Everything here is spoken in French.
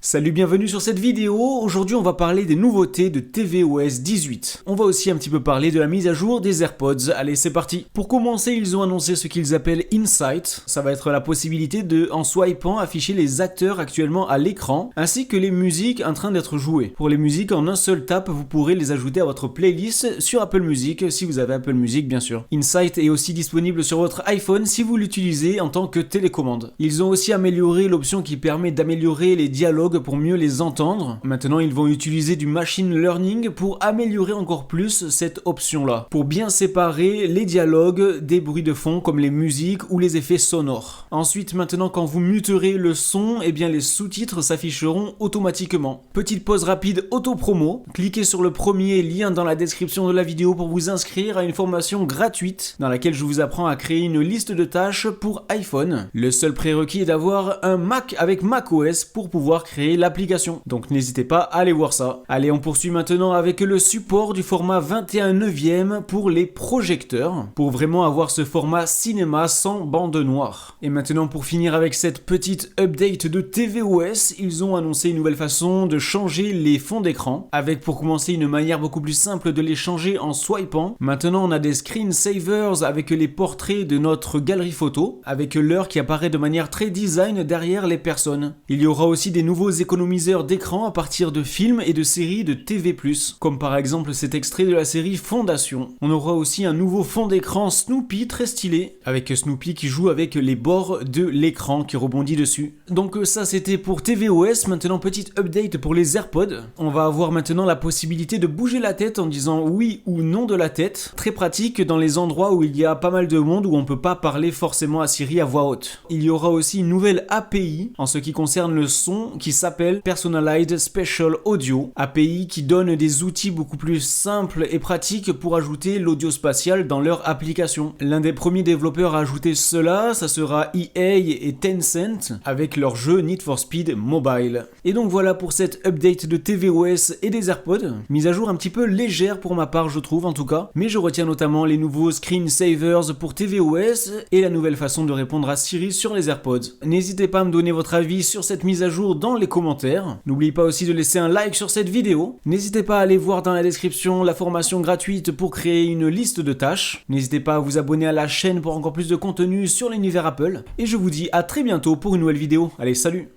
Salut, bienvenue sur cette vidéo. Aujourd'hui on va parler des nouveautés de tvOS 18. On va aussi un petit peu parler de la mise à jour des AirPods. Allez, c'est parti. Pour commencer, ils ont annoncé ce qu'ils appellent Insight. Ça va être la possibilité de, en swipant, afficher les acteurs actuellement à l'écran, ainsi que les musiques en train d'être jouées. Pour les musiques, en un seul tap, vous pourrez les ajouter à votre playlist sur Apple Music, si vous avez Apple Music bien sûr. Insight est aussi disponible sur votre iPhone si vous l'utilisez en tant que télécommande. Ils ont aussi amélioré l'option qui permet d'améliorer les dialogues pour mieux les entendre. Maintenant, ils vont utiliser du machine learning pour améliorer encore plus cette option-là, pour bien séparer les dialogues des bruits de fond comme les musiques ou les effets sonores. Ensuite, maintenant, quand vous muterez le son, eh bien les sous-titres s'afficheront automatiquement. Petite pause rapide auto-promo. Cliquez sur le premier lien dans la description de la vidéo pour vous inscrire à une formation gratuite dans laquelle je vous apprends à créer une liste de tâches pour iPhone. Le seul prérequis est d'avoir un Mac avec macOS pour pouvoir créer l'application. Donc n'hésitez pas à aller voir ça. Allez, on poursuit maintenant avec le support du format 21/9 pour les projecteurs, pour vraiment avoir ce format cinéma sans bande noire. Et maintenant, pour finir avec cette petite update de tvOS, ils ont annoncé une nouvelle façon de changer les fonds d'écran, avec pour commencer une manière beaucoup plus simple de les changer en swipant. Maintenant, on a des screensavers avec les portraits de notre galerie photo, avec l'heure qui apparaît de manière très design derrière les personnes. Il y aura aussi des nouveaux économiseurs d'écran à partir de films et de séries de TV+, comme par exemple cet extrait de la série Fondation. On aura aussi un nouveau fond d'écran Snoopy très stylé, avec Snoopy qui joue avec les bords de l'écran qui rebondit dessus. Donc ça c'était pour tvOS. Maintenant, petite update pour les AirPods. On va avoir maintenant la possibilité de bouger la tête en disant oui ou non de la tête. Très pratique dans les endroits où il y a pas mal de monde, où on peut pas parler forcément à Siri à voix haute. Il y aura aussi une nouvelle API en ce qui concerne le son qui s'appelle Personalized Spatial Audio, API qui donne des outils beaucoup plus simples et pratiques pour ajouter l'audio spatial dans leur application. L'un des premiers développeurs à ajouter cela, ça sera EA et Tencent avec leur jeu Need for Speed Mobile. Et donc voilà pour cette update de tvOS et des AirPods. Mise à jour un petit peu légère pour ma part, je trouve en tout cas, mais je retiens notamment les nouveaux screensavers pour tvOS et la nouvelle façon de répondre à Siri sur les AirPods. N'hésitez pas à me donner votre avis sur cette mise à jour dans les commentaires. N'oubliez pas aussi de laisser un like sur cette vidéo. N'hésitez pas à aller voir dans la description la formation gratuite pour créer une liste de tâches. N'hésitez pas à vous abonner à la chaîne pour encore plus de contenu sur l'univers Apple. Et je vous dis à très bientôt pour une nouvelle vidéo. Allez, salut!